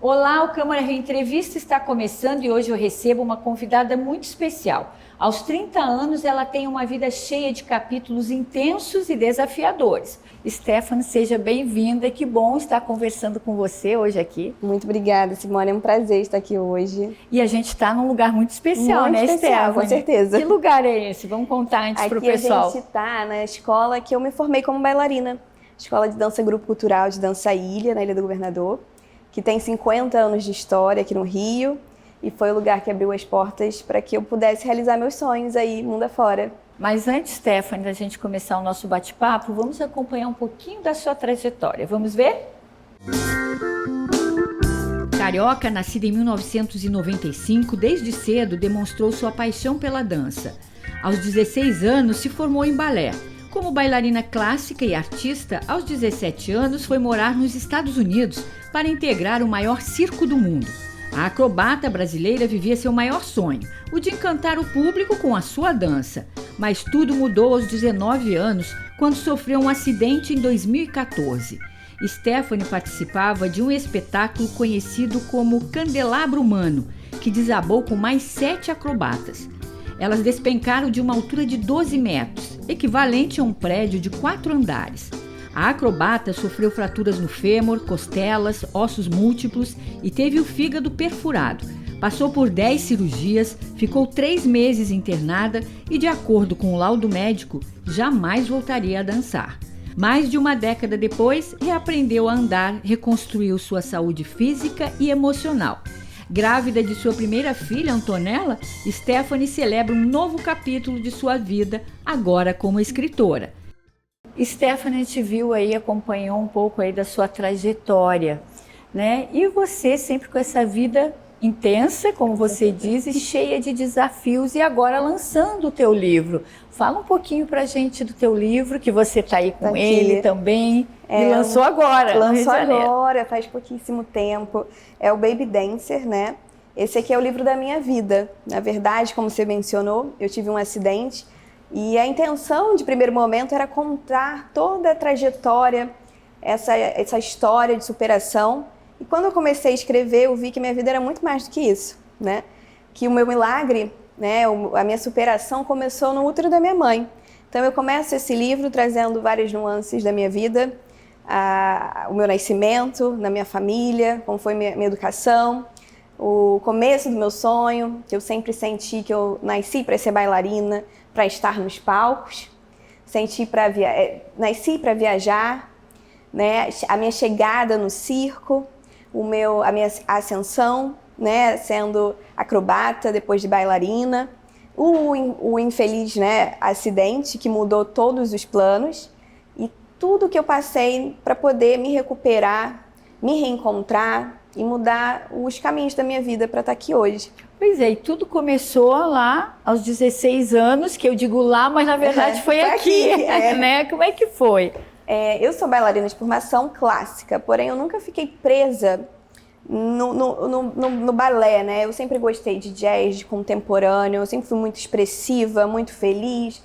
Olá, o Câmara Reentrevista está começando e hoje eu recebo uma convidada muito especial. Aos 30 anos, ela tem uma vida cheia de capítulos intensos e desafiadores. Stephanie, seja bem-vinda, que bom estar conversando com você hoje aqui. Muito obrigada, Simone, é um prazer estar aqui hoje. E a gente está num lugar muito especial, muito né, especial, Stephanie? Com certeza. Que lugar é esse? Vamos contar antes para o pessoal. Aqui a gente está na escola que eu me formei como bailarina. Escola de Dança Grupo Cultural de Dança Ilha, na Ilha do Governador, que tem 50 anos de história aqui no Rio, e foi o lugar que abriu as portas para que eu pudesse realizar meus sonhos aí, mundo afora. Mas antes, Stephanie, da gente começar o nosso bate-papo, vamos acompanhar um pouquinho da sua trajetória. Vamos ver? Carioca, nascida em 1995, desde cedo demonstrou sua paixão pela dança. Aos 16 anos, se formou em balé. Como bailarina clássica e artista, aos 17 anos foi morar nos Estados Unidos para integrar o maior circo do mundo. A acrobata brasileira vivia seu maior sonho, o de encantar o público com a sua dança. Mas tudo mudou aos 19 anos, quando sofreu um acidente em 2014. Stephanie participava de um espetáculo conhecido como Candelabro Humano, que desabou com mais 7 acrobatas. Elas despencaram de uma altura de 12 metros, equivalente a um prédio de 4 andares. A acrobata sofreu fraturas no fêmur, costelas, ossos múltiplos e teve o fígado perfurado. Passou por 10 cirurgias, ficou 3 meses internada e, de acordo com o laudo médico, jamais voltaria a dançar. Mais de uma década depois, reaprendeu a andar, reconstruiu sua saúde física e emocional. Grávida de sua primeira filha, Antonella, Stephanie celebra um novo capítulo de sua vida, agora como escritora. Stephanie, a gente viu aí, acompanhou um pouco aí da sua trajetória, né? E você sempre com essa vida intensa, como você diz, e cheia de desafios, e agora lançando o teu livro. Fala um pouquinho pra gente do teu livro, que você tá aí com ele também, e lançou agora. Lançou agora, faz pouquíssimo tempo. É o Baby Dancer, né? Esse aqui é o livro da minha vida. Na verdade, como você mencionou, eu tive um acidente, e a intenção de primeiro momento era contar toda a trajetória, essa história de superação. E quando eu comecei a escrever, eu vi que minha vida era muito mais do que isso, né? Que o meu milagre, né, a minha superação começou no útero da minha mãe. Então eu começo esse livro trazendo várias nuances da minha vida, o meu nascimento, na minha família, como foi minha educação, o começo do meu sonho, que eu sempre senti que eu nasci para ser bailarina, para estar nos palcos, nasci para viajar, né? A minha chegada no circo, a minha ascensão, né? Sendo acrobata, depois de bailarina, o infeliz, né? Acidente que mudou todos os planos e tudo que eu passei para poder me recuperar, me reencontrar e mudar os caminhos da minha vida para estar aqui hoje. Pois é, e tudo começou lá aos 16 anos, que eu digo lá, mas na verdade foi aqui, né? Como é que foi? Eu sou bailarina de formação clássica, porém eu nunca fiquei presa no balé, né? Eu sempre gostei de jazz, de contemporâneo, eu sempre fui muito expressiva, muito feliz.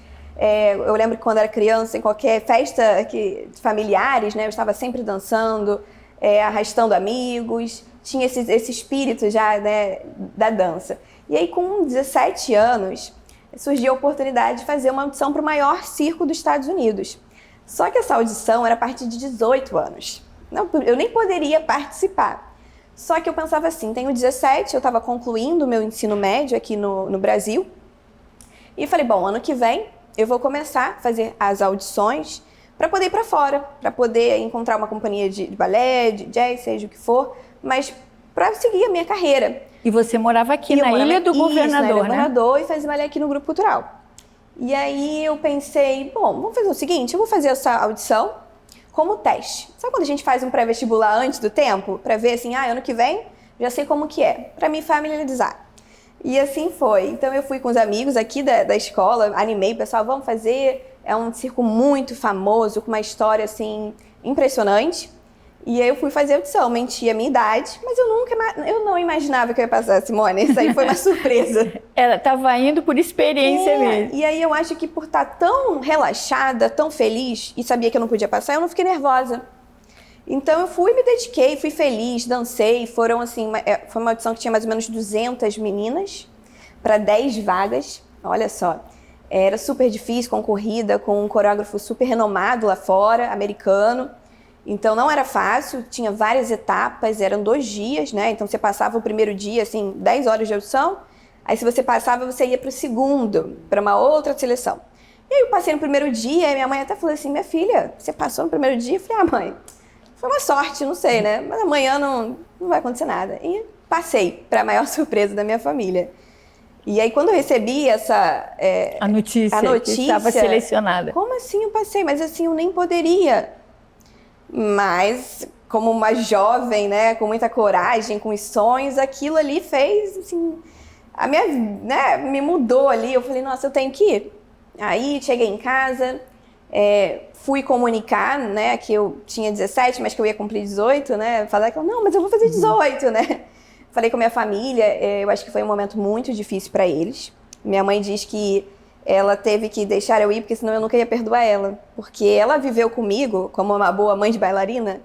Eu lembro que quando era criança, em qualquer festa de familiares, né? Eu estava sempre dançando, arrastando amigos, tinha esse espírito já, né, da dança. E aí com 17 anos, surgiu a oportunidade de fazer uma audição para o maior circo dos Estados Unidos. Só que essa audição era a partir de 18 anos. Não, eu nem poderia participar. Só que eu pensava assim, tenho 17, eu estava concluindo o meu ensino médio aqui no Brasil. E falei, bom, ano que vem eu vou começar a fazer as audições para poder ir para fora, para poder encontrar uma companhia de balé, de jazz, seja o que for, mas para seguir a minha carreira. E você morava aqui na Ilha do Governador, na Ilha do né? Governador, e fazia balé aqui no Grupo Cultural. E aí eu pensei, bom, vamos fazer o seguinte, eu vou fazer essa audição, como teste. Sabe quando a gente faz um pré-vestibular antes do tempo? Para ver assim, ano que vem, já sei como que é. Para me familiarizar. E assim foi. Então eu fui com os amigos aqui da escola, animei o pessoal, vamos fazer. É um circo muito famoso, com uma história assim impressionante. E aí eu fui fazer audição, menti a minha idade, mas eu não imaginava que eu ia passar, Simone. Isso aí foi uma surpresa. Ela estava indo por experiência mesmo. E aí eu acho que por estar tão relaxada, tão feliz, e sabia que eu não podia passar, eu não fiquei nervosa. Então eu fui, me dediquei, fui feliz, dancei. Foram assim, foi uma audição que tinha mais ou menos 200 meninas para 10 vagas. Olha só, era super difícil, concorrida, com um coreógrafo super renomado lá fora, americano. Então não era fácil, tinha várias etapas, eram 2 dias, né? Então você passava o primeiro dia, assim, 10 horas de audição. Aí se você passava, você ia para o segundo, para uma outra seleção. E aí eu passei no primeiro dia, e minha mãe até falou assim, minha filha, você passou no primeiro dia? Eu falei, mãe, foi uma sorte, não sei, né? Mas amanhã não vai acontecer nada. E passei, para a maior surpresa da minha família. E aí quando eu recebi a notícia que estava selecionada. Como assim eu passei? Mas assim, eu nem poderia. Mas, como uma jovem, né, com muita coragem, com os sonhos, aquilo ali fez, assim, me mudou ali. Eu falei, nossa, eu tenho que ir. Aí, cheguei em casa, fui comunicar, né, que eu tinha 17, mas que eu ia cumprir 18, né, falar que não, mas eu vou fazer 18, né. Falei com a minha família, eu acho que foi um momento muito difícil para eles. Minha mãe diz que ela teve que deixar eu ir, porque senão eu nunca ia perdoar ela. Porque ela viveu comigo, como uma boa mãe de bailarina,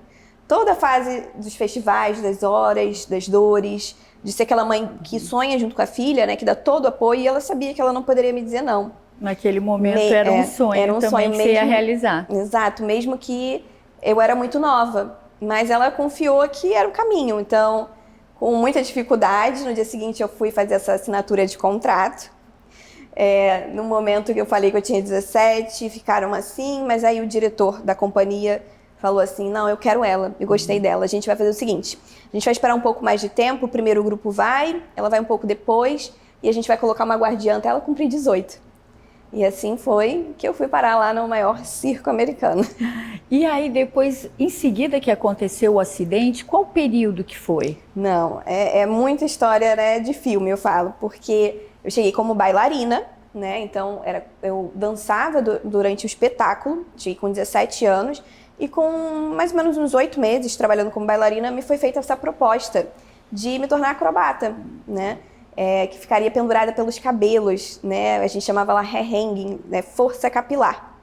toda a fase dos festivais, das horas, das dores, de ser aquela mãe que sonha junto com a filha, né, que dá todo o apoio, e ela sabia que ela não poderia me dizer não. Naquele momento era um sonho também que você ia realizar. Exato, mesmo que eu era muito nova. Mas ela confiou que era o caminho. Então, com muita dificuldade, no dia seguinte eu fui fazer essa assinatura de contrato. No momento que eu falei que eu tinha 17, ficaram assim, mas aí o diretor da companhia falou assim, não, eu quero ela, eu gostei dela, a gente vai fazer o seguinte, a gente vai esperar um pouco mais de tempo, o primeiro grupo vai, ela vai um pouco depois, e a gente vai colocar uma guardiã até ela cumprir 18. E assim foi que eu fui parar lá no maior circo americano. E aí depois, em seguida que aconteceu o acidente, qual período que foi? Não, é muita história, né, de filme, eu falo, porque eu cheguei como bailarina, né? Então eu dançava durante o espetáculo, cheguei com 17 anos, e com mais ou menos uns 8 meses trabalhando como bailarina, me foi feita essa proposta de me tornar acrobata, né? Que ficaria pendurada pelos cabelos, né? A gente chamava lá hair hanging, né? Força capilar,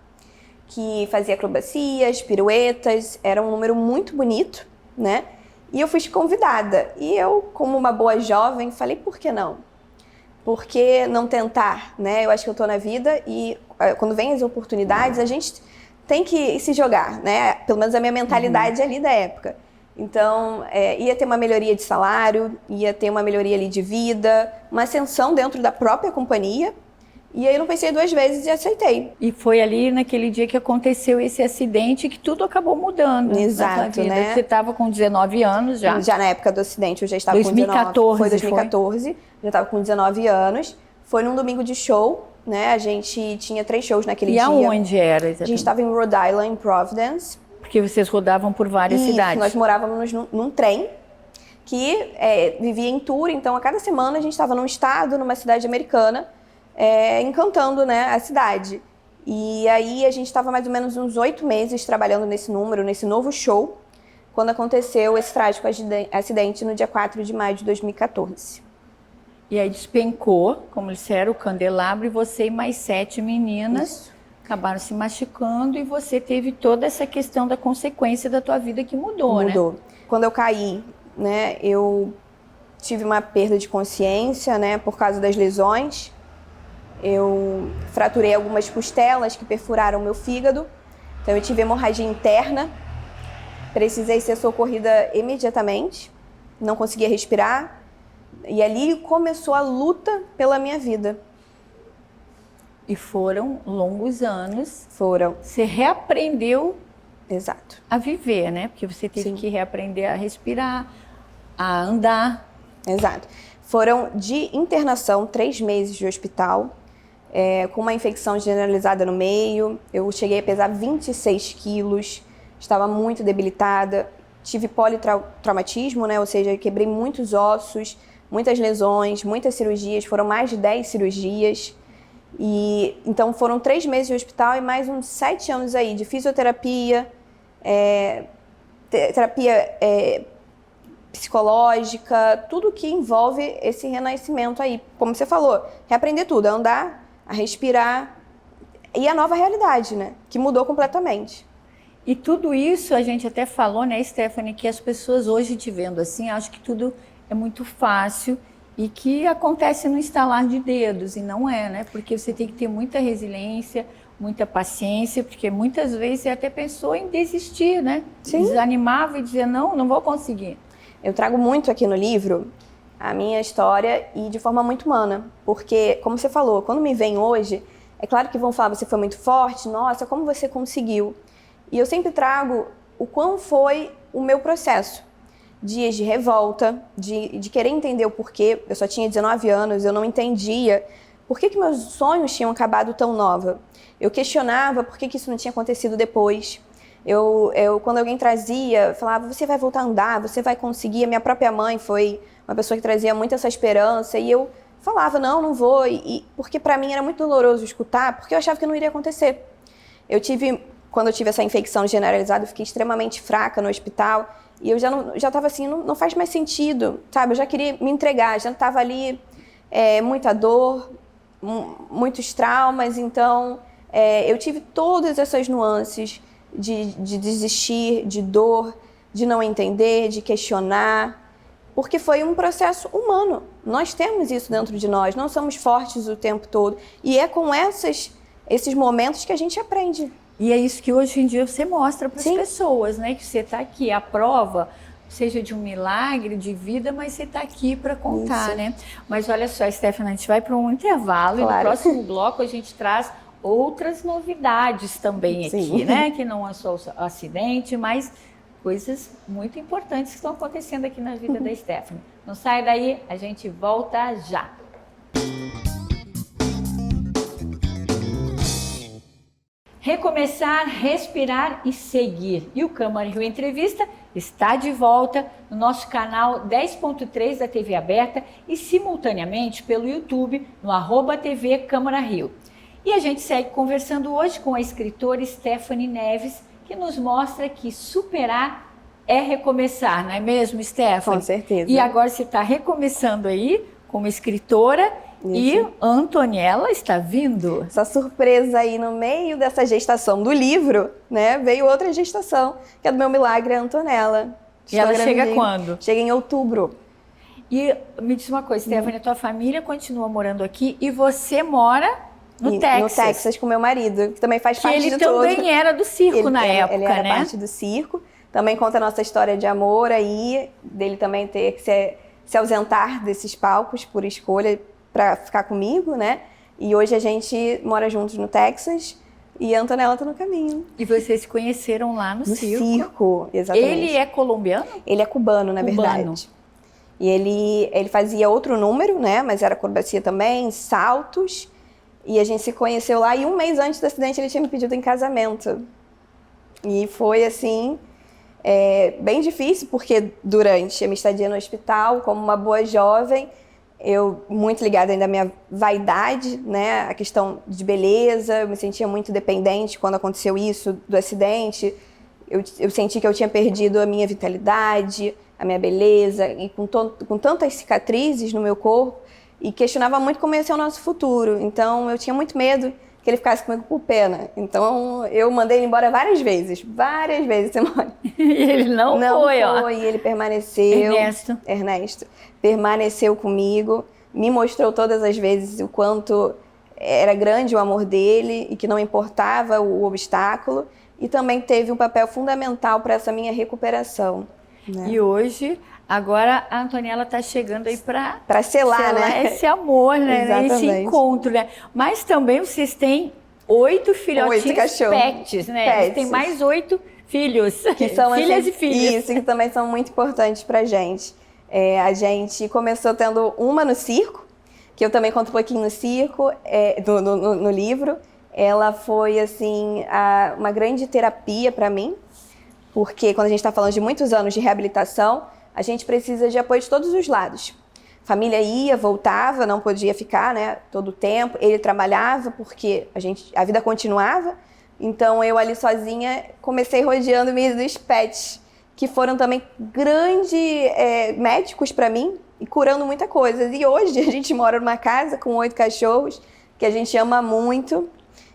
que fazia acrobacias, piruetas, era um número muito bonito, né? E eu fui convidada, e eu, como uma boa jovem, falei, por que não? Por que não tentar, né? Eu acho que eu tô na vida e quando vem as oportunidades, a gente tem que se jogar, né? Pelo menos a minha mentalidade ali da época. Então, ia ter uma melhoria de salário, ia ter uma melhoria ali de vida, uma ascensão dentro da própria companhia. E aí eu não pensei 2 vezes e aceitei. E foi ali naquele dia que aconteceu esse acidente que tudo acabou mudando. Exato, né? Você estava com 19 anos já. Já na época do acidente eu já estava 2014, com 19. Foi 2014, já estava com 19 anos. Foi num domingo de show, né? A gente tinha 3 shows naquele dia. E aonde era exatamente? A gente estava em Rhode Island, em Providence. Porque vocês rodavam por várias cidades. Nós morávamos num trem que vivia em tour. Então, a cada semana a gente estava num estado, numa cidade americana, encantando, né, a cidade. E aí a gente estava mais ou menos uns 8 meses trabalhando nesse número, nesse novo show, quando aconteceu esse trágico acidente no dia 4 de maio de 2014. E aí despencou, como disseram, o candelabro, e você e mais 7 meninas... Isso. Acabaram se machucando e você teve toda essa questão da consequência da tua vida que mudou, né? Mudou. Quando eu caí, né, eu tive uma perda de consciência, né, por causa das lesões. Eu fraturei algumas costelas que perfuraram meu fígado. Então eu tive hemorragia interna. Precisei ser socorrida imediatamente. Não conseguia respirar. E ali começou a luta pela minha vida. E foram longos anos. Foram. Você reaprendeu. Exato. A viver, né? Porque você teve Sim. que reaprender a respirar, a andar. Exato. Foram de internação, 3 meses de hospital, com uma infecção generalizada no meio. Eu cheguei a pesar 26 quilos. estava muito debilitada, tive politraumatismo, né? Ou seja, quebrei muitos ossos, muitas lesões, muitas cirurgias, foram mais de 10 cirurgias. E então foram 3 meses de hospital e mais uns 7 anos aí de fisioterapia, terapia psicológica, tudo que envolve esse renascimento aí. Como você falou, reaprender tudo, a andar, a respirar e a nova realidade, né? Que mudou completamente. E tudo isso a gente até falou, né, Stephanie, que as pessoas hoje te vendo assim, acham que tudo é muito fácil e que acontece no estalar de dedos, e não é, né? Porque você tem que ter muita resiliência, muita paciência, porque muitas vezes você até pensou em desistir, né? Sim. Desanimava e dizia, não vou conseguir. Eu trago muito aqui no livro a minha história e de forma muito humana, porque, como você falou, quando me vem hoje, é claro que vão falar, você foi muito forte, nossa, como você conseguiu? E eu sempre trago o quão foi o meu processo. Dias de revolta, de querer entender o porquê. Eu só tinha 19 anos, eu não entendia por que meus sonhos tinham acabado tão nova. Eu questionava por que isso não tinha acontecido depois. Quando alguém trazia, falava, você vai voltar a andar, você vai conseguir. A minha própria mãe foi uma pessoa que trazia muito essa esperança, e eu falava, não vou, porque para mim era muito doloroso escutar, porque eu achava que não iria acontecer. Quando eu tive essa infecção generalizada, eu fiquei extremamente fraca no hospital, e eu já estava assim, não faz mais sentido, sabe? Eu já queria me entregar, já estava ali muita dor, muitos traumas, então eu tive todas essas nuances de desistir, de dor, de não entender, de questionar, porque foi um processo humano. Nós temos isso dentro de nós, não somos fortes o tempo todo, e é com esses momentos que a gente aprende. E é isso que hoje em dia você mostra para as pessoas, né? Que você está aqui, a prova, seja de um milagre de vida, mas você está aqui para contar, né? Mas olha só, Stephanie, a gente vai para um intervalo, claro. E no próximo bloco a gente traz outras novidades também aqui, né? Que não é só o acidente, mas coisas muito importantes que estão acontecendo aqui na vida da Stephanie. Não sai daí, a gente volta já. Recomeçar, respirar e seguir. E o Câmara Rio Entrevista está de volta no nosso canal 10.3 da TV Aberta e simultaneamente pelo YouTube no @TV Câmara Rio. E a gente segue conversando hoje com a escritora Stephanie Neves, que nos mostra que superar é recomeçar, não é mesmo, Stephanie? Com certeza. E agora você está recomeçando aí como escritora. Isso. E a Antoniela está vindo. Essa surpresa aí no meio dessa gestação do livro, né? Veio outra gestação, que é do meu milagre, a Antonella. E ela chega quando? Chega em outubro. E me diz uma coisa, Stephanie, a tua família continua morando aqui e você mora no Texas. No Texas com meu marido, que também faz parte de tudo. Ele também era do circo na época, ele era né? parte do circo. Também conta a nossa história de amor aí, dele também ter que se ausentar desses palcos por escolha, para ficar comigo, né? E hoje a gente mora juntos no Texas e a Antonella tá no caminho. E vocês se conheceram lá no circo? No circo, exatamente. Ele é colombiano? Ele é cubano, na verdade. E ele fazia outro número, né? Mas era acrobacia também, saltos. E a gente se conheceu lá e um mês antes do acidente ele tinha me pedido em casamento. E foi assim, bem difícil, porque durante a minha estadia no hospital, como uma boa jovem, eu muito ligada ainda à minha vaidade, né? A questão de beleza, eu me sentia muito dependente quando aconteceu isso do acidente. Eu senti que eu tinha perdido a minha vitalidade, a minha beleza, e com tantas cicatrizes no meu corpo, e questionava muito como ia ser o nosso futuro. Então eu tinha muito medo que ele ficasse comigo por pena. Então eu mandei ele embora várias vezes, Simone. E ele não foi, ó. E ele permaneceu. Ernesto permaneceu comigo, me mostrou todas as vezes o quanto era grande o amor dele e que não importava o obstáculo, e também teve um papel fundamental para essa minha recuperação. Né? E hoje, agora a Antonella está chegando aí para selar, né? Esse amor, né? Exatamente. Esse encontro, né? Mas também vocês têm 8 filhotinhos pets, né? Pets. Eles têm mais 8 filhos, que são filhas assim, e filhos. Isso, que também são muito importantes pra gente. A gente começou tendo uma no circo, que eu também conto um pouquinho no circo, no livro. Ela foi, assim, uma grande terapia para mim, porque quando a gente está falando de muitos anos de reabilitação, a gente precisa de apoio de todos os lados. A família ia, voltava, não podia ficar, né, todo o tempo. Ele trabalhava porque a vida continuava. Então eu ali sozinha comecei rodeando-me dos pets, que foram também grandes médicos para mim e curando muita coisa. E hoje a gente mora numa casa com 8 cachorros que a gente ama muito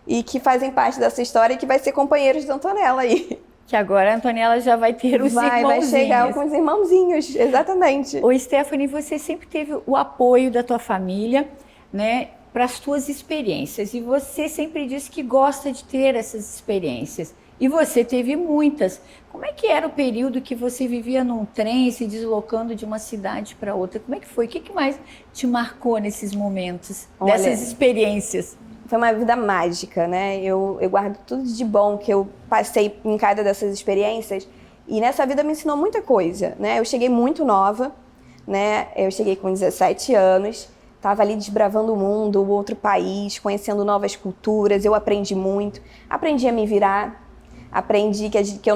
e que fazem parte dessa história e que vai ser companheiros da Antonella aí. Que agora a Antonella já vai ter os irmãozinhos. Vai chegar com os irmãozinhos, exatamente. Ô, Stephanie, você sempre teve o apoio da tua família, né, para as tuas experiências. E você sempre disse que gosta de ter essas experiências. E você teve muitas. Como é que era o período que você vivia num trem, se deslocando de uma cidade para outra? Como é que foi? O que mais te marcou nesses momentos, dessas experiências? Foi uma vida mágica, né? Eu guardo tudo de bom que eu passei em cada dessas experiências. E nessa vida me ensinou muita coisa, né? Eu cheguei muito nova, né? Eu cheguei com 17 anos, estava ali desbravando o mundo, outro país, conhecendo novas culturas. Eu aprendi muito, aprendi a me virar, aprendi que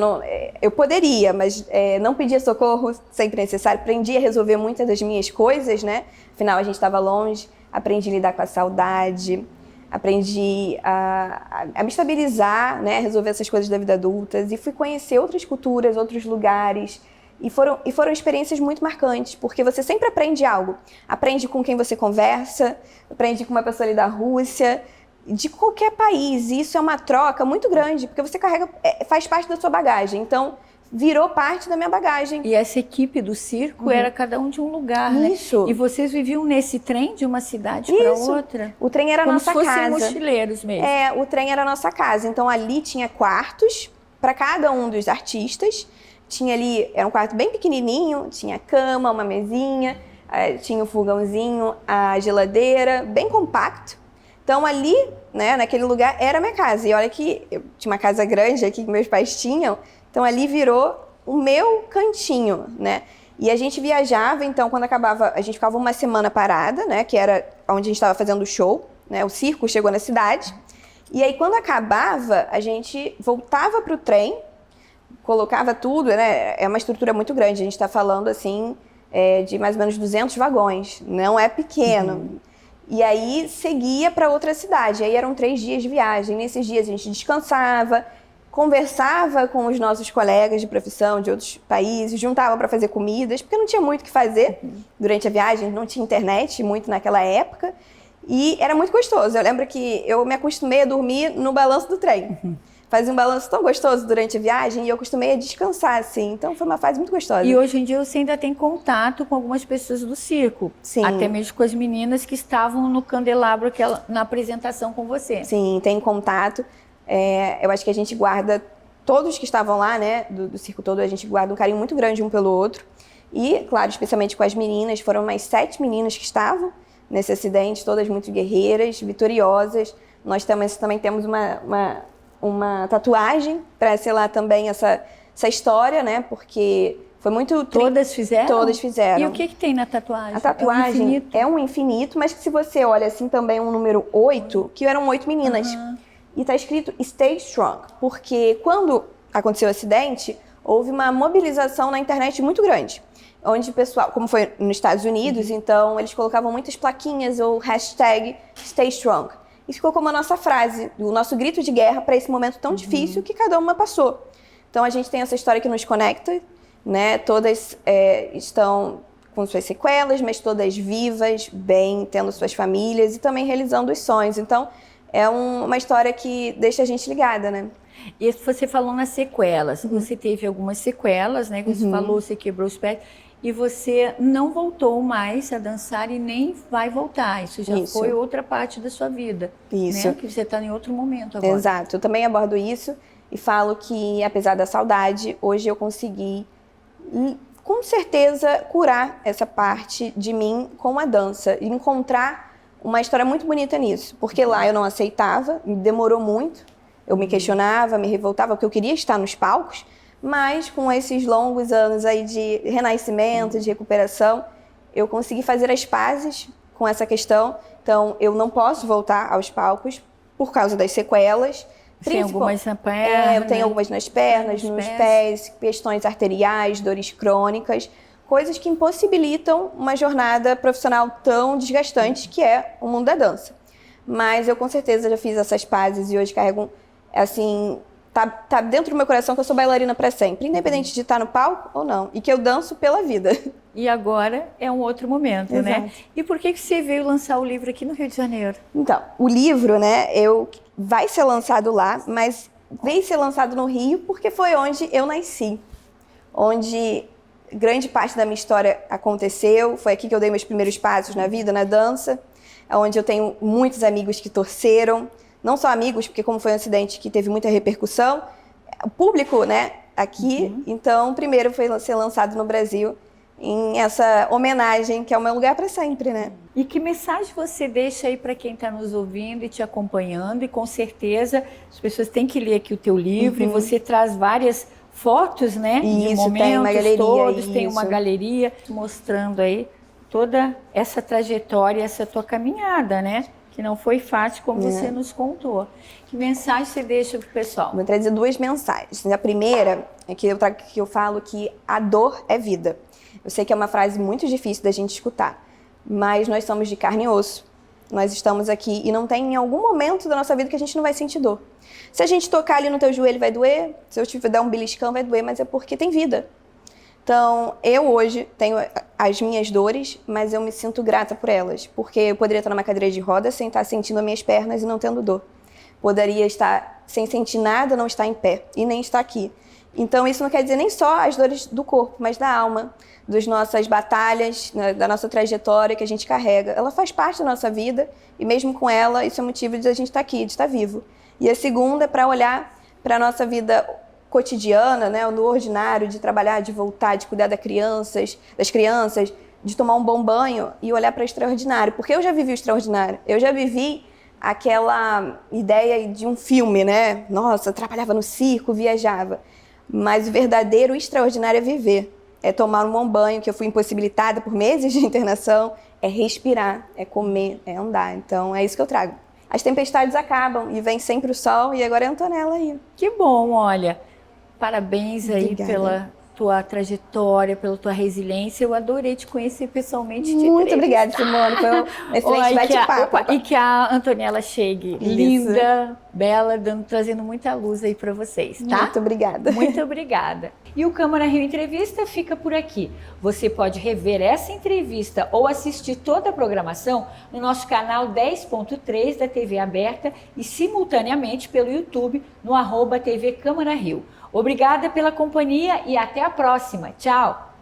eu poderia, mas não pedia socorro sempre necessário. Aprendi a resolver muitas das minhas coisas, né? Afinal, a gente estava longe. Aprendi a lidar com a saudade. Aprendi a me estabilizar, né? Resolver essas coisas da vida adulta. E fui conhecer outras culturas, outros lugares. E foram experiências muito marcantes, porque você sempre aprende algo. Aprende com quem você conversa, aprende com uma pessoa ali da Rússia, de qualquer país. E isso é uma troca muito grande, porque você carrega, faz parte da sua bagagem. Então, virou parte da minha bagagem. E essa equipe do circo era cada um de um lugar, Isso. Né? E vocês viviam nesse trem de uma cidade para outra? O trem era a nossa casa. Como se fossem mochileiros mesmo. O trem era a nossa casa. Então, ali tinha quartos para cada um dos artistas. Tinha ali, era um quarto bem pequenininho, tinha cama, uma mesinha, tinha o fogãozinho, a geladeira, bem compacto. Então, ali, né, naquele lugar, era a minha casa. E olha que eu tinha uma casa grande aqui que meus pais tinham. Então, ali virou o meu cantinho, né? E a gente viajava, então, quando acabava, a gente ficava uma semana parada, né? Que era onde a gente estava fazendo o show, né? O circo chegou na cidade. E aí, quando acabava, a gente voltava para o trem, colocava tudo, né? É uma estrutura muito grande. A gente está falando, assim, de mais ou menos 200 vagões. Não é pequeno. E aí, seguia para outra cidade. Aí, eram 3 dias de viagem. Nesses dias, a gente descansava, conversava com os nossos colegas de profissão de outros países, juntava para fazer comidas, porque não tinha muito o que fazer durante a viagem, não tinha internet muito naquela época, e era muito gostoso. Eu lembro que eu me acostumei a dormir no balanço do trem. Fazia um balanço tão gostoso durante a viagem e eu acostumei a descansar, assim. Então, foi uma fase muito gostosa. E hoje em dia você ainda tem contato com algumas pessoas do circo. Sim. Até mesmo com as meninas que estavam no candelabro na apresentação com você. Sim, tem contato. Eu acho que a gente guarda, todos que estavam lá, né, do circo todo, a gente guarda um carinho muito grande um pelo outro. E, claro, especialmente com as meninas, foram mais 7 meninas que estavam nesse acidente, todas muito guerreiras, vitoriosas. Nós também temos uma tatuagem para selar também essa história, né, porque foi muito... Todas fizeram? Todas fizeram. E o que tem na tatuagem? A tatuagem é um infinito, mas que se você olha assim também um número 8, que eram 8 meninas. E está escrito Stay Strong, porque quando aconteceu o acidente, houve uma mobilização na internet muito grande, onde o pessoal, como foi nos Estados Unidos, então eles colocavam muitas plaquinhas ou hashtag Stay Strong. E ficou como a nossa frase, o nosso grito de guerra para esse momento tão difícil que cada uma passou. Então a gente tem essa história que nos conecta, né? Todas estão com suas sequelas, mas todas vivas, bem, tendo suas famílias e também realizando os sonhos. Então, é uma história que deixa a gente ligada, né? E você falou nas sequelas. Você teve algumas sequelas, né? Que você falou, você quebrou os pés. E você não voltou mais a dançar e nem vai voltar. Isso já foi outra parte da sua vida. Isso. Né? Que você está em outro momento agora. Exato. Eu também abordo isso e falo que, apesar da saudade, hoje eu consegui, com certeza, curar essa parte de mim com a dança. E encontrar uma história muito bonita nisso, porque lá eu não aceitava, demorou muito, eu me questionava, me revoltava, porque eu queria estar nos palcos, mas com esses longos anos aí de renascimento, de recuperação, eu consegui fazer as pazes com essa questão. Então, eu não posso voltar aos palcos por causa das sequelas, Tem algumas na perna? Eu tenho algumas nas pernas, nos pés, questões arteriais, dores crônicas, coisas que impossibilitam uma jornada profissional tão desgastante que é o mundo da dança. Mas eu com certeza já fiz essas pazes e hoje carrego, assim, tá dentro do meu coração que eu sou bailarina para sempre, independente de estar no palco ou não, e que eu danço pela vida. E agora é um outro momento, né? E por que você veio lançar o livro aqui no Rio de Janeiro? Então, o livro, né, vai ser lançado lá, mas veio ser lançado no Rio porque foi onde eu nasci, onde grande parte da minha história aconteceu, foi aqui que eu dei meus primeiros passos na vida, na dança, onde eu tenho muitos amigos que torceram, não só amigos, porque como foi um acidente que teve muita repercussão, o público, né, aqui, então primeiro foi ser lançado no Brasil, em essa homenagem, que é o meu lugar para sempre, né? E que mensagem você deixa aí para quem está nos ouvindo e te acompanhando? E com certeza as pessoas têm que ler aqui o teu livro e você traz várias fotos, né? Isso, de momentos tem uma galeria, todos, tem uma galeria mostrando aí toda essa trajetória, essa tua caminhada, né? Que não foi fácil, como você nos contou. Que mensagem você deixa pro pessoal? Vou trazer duas mensagens. A primeira é que eu falo que a dor é vida. Eu sei que é uma frase muito difícil da gente escutar, mas nós somos de carne e osso. Nós estamos aqui e não tem em algum momento da nossa vida que a gente não vai sentir dor. Se a gente tocar ali no teu joelho vai doer, se eu te dar um beliscão vai doer, mas é porque tem vida. Então, eu hoje tenho as minhas dores, mas eu me sinto grata por elas, porque eu poderia estar numa cadeira de rodas sem estar sentindo as minhas pernas e não tendo dor. Poderia estar sem sentir nada, não estar em pé e nem estar aqui. Então, isso não quer dizer nem só as dores do corpo, mas da alma, das nossas batalhas, né, da nossa trajetória que a gente carrega. Ela faz parte da nossa vida e mesmo com ela, isso é motivo de a gente estar aqui, de estar vivo. E a segunda é para olhar para a nossa vida cotidiana, né, no ordinário, de trabalhar, de voltar, de cuidar das crianças, de tomar um bom banho e olhar para o extraordinário. Porque eu já vivi o extraordinário, eu já vivi aquela ideia de um filme, né? Nossa, eu trabalhava no circo, viajava. Mas o verdadeiro extraordinário é viver. É tomar um bom banho, que eu fui impossibilitada por meses de internação, é respirar, é comer, é andar. Então, é isso que eu trago. As tempestades acabam e vem sempre o sol e agora eu tô nela aí. Que bom, olha. Parabéns aí Obrigada. Pela tua trajetória, pela tua resiliência. Eu adorei te conhecer pessoalmente. Muito obrigada, Simone. Foi um excelente bate-papo. E que a Antonella chegue linda, bela, trazendo muita luz aí para vocês, tá? Muito obrigada. Muito obrigada. E o Câmara Rio Entrevista fica por aqui. Você pode rever essa entrevista ou assistir toda a programação no nosso canal 10.3 da TV Aberta e simultaneamente pelo YouTube no @TV Câmara Rio. Obrigada pela companhia e até a próxima. Tchau!